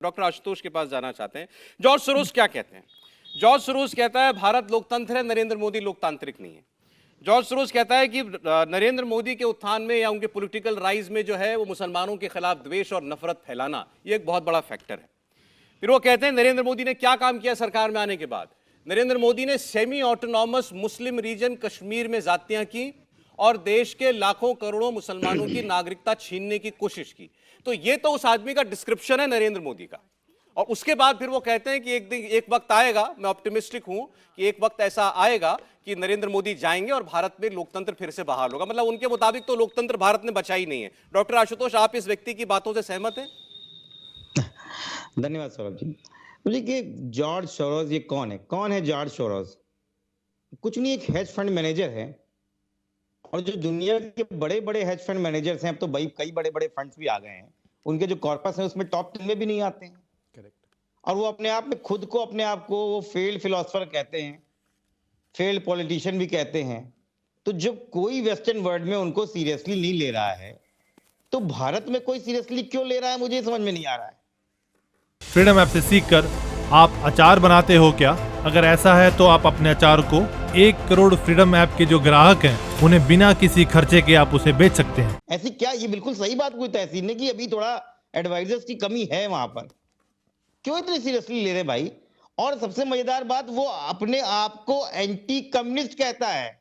Doctor Ashutosh के पास जाना चाहते हैं। जॉर्ज सोरोस क्या कहते हैं? जॉर्ज सोरोस कहता है भारत लोकतंत्र है, नरेंद्र मोदी लोकतांत्रिक नहीं है। जॉर्ज सोरोस कहता है कि नरेंद्र मोदी के उत्थान में या उनके पॉलिटिकल राइज में जो है वो मुसलमानों के खिलाफ द्वेष और नफरत फैलाना ये एक बहुत बड़ा फैक्टर है। फिर वो कहते हैं नरेंद्र मोदी ने क्या काम किया सरकार में आने के बाद। नरेंद्र मोदी ने सेमी ऑटोनॉमस मुस्लिम रीजन कश्मीर में जातियां की और देश के लाखों करोड़ों मुसलमानों की नागरिकता छीनने की कोशिश की। तो ये तो उस आदमी का डिस्क्रिप्शन है नरेंद्र मोदी का। और उसके बाद फिर वो कहते हैं कि एक वक्त आएगा, मैं ऑप्टिमिस्टिक हूं कि एक वक्त ऐसा आएगा कि नरेंद्र मोदी जाएंगे और भारत में लोकतंत्र फिर से बहाल होगा। मतलब उनके मुताबिक तो लोकतंत्र भारत ने बचा ही नहीं है। डॉक्टर आशुतोष, आप इस व्यक्ति की बातों से सहमत हैं? धन्यवाद सौरभ जी। मुझे कि जॉर्ज सोरोस ये कौन है? कौन है जॉर्ज सोरोस? कुछ नहीं, एक हेज फंड मैनेजर है। और जो दुनिया के बड़े बड़े हेज फंड मैनेजर्स हैं, अब तो कई बड़े बड़े फंड्स भी आ गए हैं, उनके जो कॉर्पस है उसमें टॉप 10 में भी नहीं आते हैं। करेक्ट। और वो अपने आप में खुद को अपने आप को वो फेल्ड फिलोसफर कहते हैं, फेल्ड पॉलिटिशियन भी कहते हैं। तो जब कोई वेस्टर्न वर्ल्ड में उनको सीरियसली नहीं ले रहा है, तो भारत में कोई सीरियसली क्यों ले रहा है, मुझे समझ में नहीं आ रहा है। फ्रीडम ऐप से सीखकर आप अचार बनाते हो क्या? अगर ऐसा है तो आप अपने अचार को 1 करोड़ फ्रीडम ऐप के जो ग्राहक हैं उन्हें बिना किसी खर्चे के आप उसे बेच सकते हैं। ऐसी क्या, ये बिल्कुल सही बात कोई तहसीन ने कि अभी थोड़ा एडवाइजर्स की कमी है वहां पर। क्यों इतनी सीरियसली ले रहे भाई? और सबसे मजेदार बात, वो अपने आप को एंटी कम्युनिस्ट कहता है,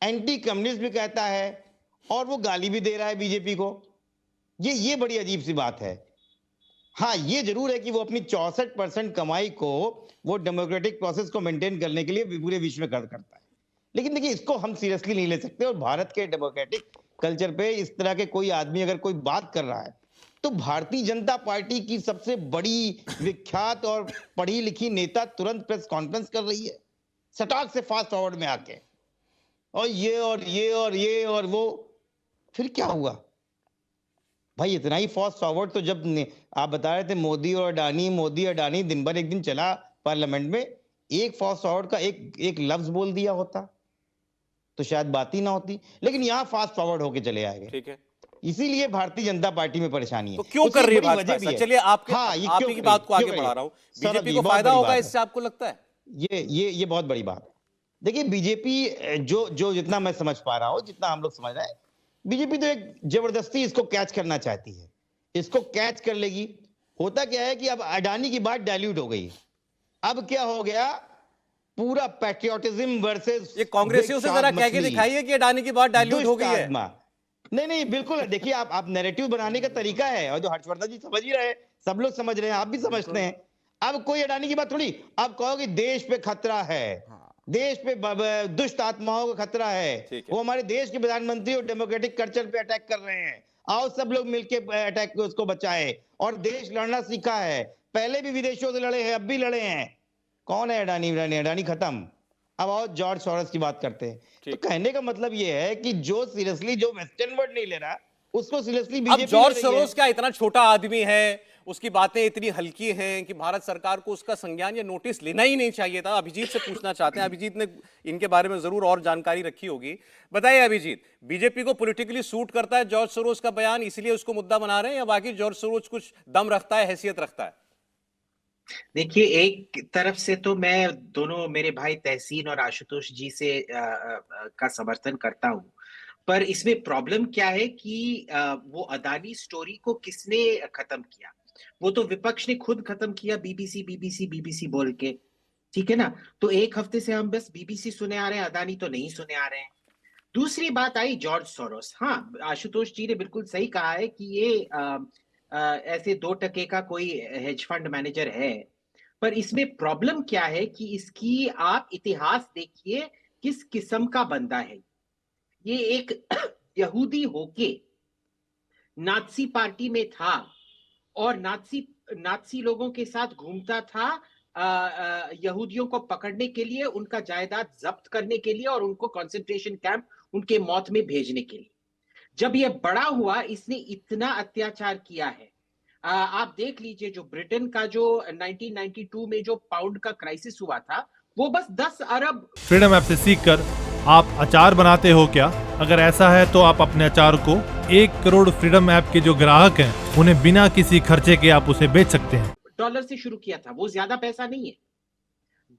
एंटी कम्युनिस्ट भी कहता है और वो गाली भी दे रहा है बीजेपी को। ये बड़ी अजीब सी बात है। हाँ, ये जरूर है कि वो अपनी 64% कमाई को वो डेमोक्रेटिक प्रोसेस को मेंटेन करने के लिए पूरे विश्व में खर्च करता है। लेकिन देखिए, इसको हम सीरियसली नहीं ले सकते। और भारत के डेमोक्रेटिक कल्चर पे इस तरह के कोई आदमी अगर कोई बात कर रहा है, तो भारतीय जनता पार्टी की सबसे बड़ी विख्यात और पढ़ी लिखी नेता तुरंत प्रेस कॉन्फ्रेंस कर रही है, सटाक से फास्ट फॉरवर्ड में आके, और ये और ये और ये और वो। फिर क्या हुआ भाई? इतना ही फास्ट फॉरवर्ड तो जब आप बता रहे थे मोदी और अडानी दिन भर एक दिन चला पार्लियामेंट में, एक फास्ट फॉरवर्ड का एक लफ्ज बोल दिया होता तो शायद बात ही ना होती। लेकिन यहाँ फास्ट फॉरवर्ड होके चले आएंगे। ठीक है, इसीलिए भारतीय जनता पार्टी में परेशानी है। तो क्यों कर रही है वजह भाजपा भी ऐसा? है। चलिए आपकी बात को आगे बढ़ा रहा हूं। बीजेपी को फायदा होगा इससे, आपको लगता है? ये बहुत बड़ी बात है। देखिए, बीजेपी जो जितना मैं समझ पा रहा हूं, जितना हम लोग समझ रहे हैं, बीजेपी तो एक जबरदस्ती इसको कैच करना चाहती है। इसको कैच कर लेगी। होता क्या है कि अब अडानी की बात डाइल्यूट हो गई। अब क्या हो गया, पूरा पैट्रियोटिज्म वर्सेस, ये कांग्रेसियों से जरा कह के दिखाइए कि अडानी की बात डाइल्यूट हो गई है। नहीं, बिल्कुल। देखिए, आप नैरेटिव बनाने का तरीका है, और जो हर्षवर्धन जी समझ ही रहे हैं, सब लोग समझ रहे हैं, आप भी समझते हैं। अब कोई अडानी की बात थोड़ी, अब कहोगे देश पे खतरा है, देश पे दुष्ट आत्माओं का खतरा है, वो हमारे देश के प्रधानमंत्री और डेमोक्रेटिक कल्चर पे अटैक कर रहे हैं, आओ सब लोग मिलकर अटैक उसको बचाएं। और देश लड़ना सीखा है, पहले भी विदेशों से लड़े हैं, अब भी लड़े हैं। कौन है अडानी खत्म। अब आओ जॉर्ज सोरोस की बात करते हैं। तो कहने का मतलब ये है कि जो सीरियसली जो वेस्टर्न वर्ल्ड नहीं ले रहा, उसको सीरियसली बीजेपी। अब जॉर्ज सोरोस क्या इतना छोटा आदमी है, उसकी बातें इतनी हल्की हैं कि भारत सरकार को उसका संज्ञान या नोटिस लेना ही नहीं चाहिए था? अभिजीत से पूछना चाहते हैं। अभिजीत ने इनके बारे में जरूर और जानकारी रखी होगी। बताइए अभिजीत, बीजेपी को पॉलिटिकली सूट करता है जॉर्ज सोरोस का बयान, इसलिए उसको मुद्दा बना रहे हैं, या बाकी जॉर्ज सोरोस कुछ दम रखता है, हैसियत रखता है? देखिए, एक तरफ से तो मैं दोनों मेरे भाई तहसीन और आशुतोष जी से का समर्थन करता हूं, पर इसमें प्रॉब्लम क्या है कि वो अदानी स्टोरी को किसने खत्म किया? वो तो विपक्ष ने खुद खत्म किया, बीबीसी बोल के। ठीक है ना? तो एक हफ्ते से हम बस बीबीसी सुने आ रहे हैं, अदानी तो नहीं सुने आ रहे हैं। दूसरी बात आई जॉर्ज सोरोस। हाँ, आशुतोष जी ने बिल्कुल सही कहा है कि ये ऐसे 2 टके का कोई हेज फंड मैनेजर है। पर इसमें प्रॉब्लम क्या है कि इसकी आप इतिहास देखिए, किस किस्म का बंदा है ये। एक यहूदी होके नात्सी पार्टी में था और नात्सी लोगों के साथ घूमता था, यहूदियों को पकड़ने के लिए, उनका जायदाद जब्त करने के लिए और उनको कंसंट्रेशन कैंप उनके मौत में भेजने के लिए। जब ये बड़ा हुआ, इसने इतना अत्याचार किया है। आप देख लीजिए, जो ब्रिटेन का जो 1992 में जो पाउंड का क्राइसिस हुआ था, वो बस 10 अरब। फ्रीडम ऐप से सीखकर आप अचार बनाते हो क्या? अगर ऐसा है तो आप अपने अचार को 1 करोड़ फ्रीडम ऐप के जो ग्राहक हैं उन्हें बिना किसी खर्चे के आप उसे बेच सकते हैं। डॉलर से शुरू किया था, वो ज्यादा पैसा नहीं है।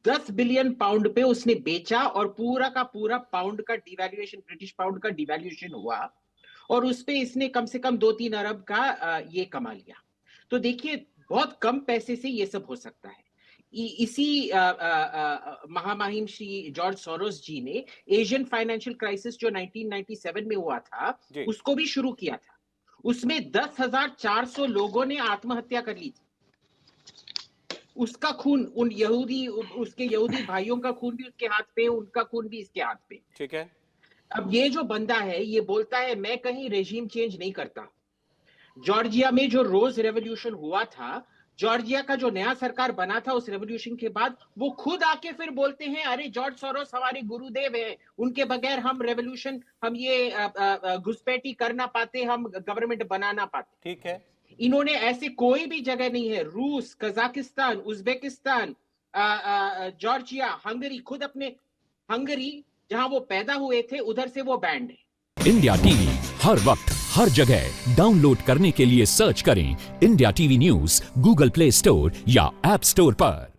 10 बिलियन पाउंड पे उसने बेचा और पूरा का पूरा पाउंड का डिवैल्यूएशन, ब्रिटिश पाउंड का डिवैल्यूएशन हुआ और उस पे इसने कम से कम 2-3 अरब का ये कमा लिया। तो देखिए बहुत कम पैसे से ये सब हो सकता है। इसी महामहिम श्री जॉर्ज सोरोस जी ने एशियन फाइनेंशियल क्राइसिस जो 1997 में हुआ था उसको भी शुरू किया था। उसमें 10,400 लोगों ने आत्महत्या कर ली थी। उसका खून, उन यहूदी, उसके यहूदी भाइयों का खून भी उसके हाथ पे, उनका खून भी इसके हाथ पे। ठीक है। अब ये जो बंदा है ये बोलता है मैं कहीं रेजिम चेंज नहीं करता। जॉर्जिया में जो रोज रेवोल्यूशन हुआ था, जॉर्जिया का जो नया सरकार बना था उस रेवोल्यूशन के बाद, वो खुद आके फिर बोलते हैं अरे जॉर्ज सोरोस हमारे गुरुदेव हैं, उनके बगैर हम रेवोल्यूशन, हम ये घुसपैठी कर ना पाते, हम गवर्नमेंट बना ना पाते। ठीक है। इन्होंने ऐसे कोई भी जगह नहीं है, रूस, कजाकिस्तान, उज्बेकिस्तान, जॉर्जिया, हंगरी, खुद अपने हंगरी जहां वो पैदा हुए थे उधर से वो बैंड है। इंडिया टीवी हर वक्त हर जगह डाउनलोड करने के लिए सर्च करें India TV news Google play store या ऐप स्टोर पर।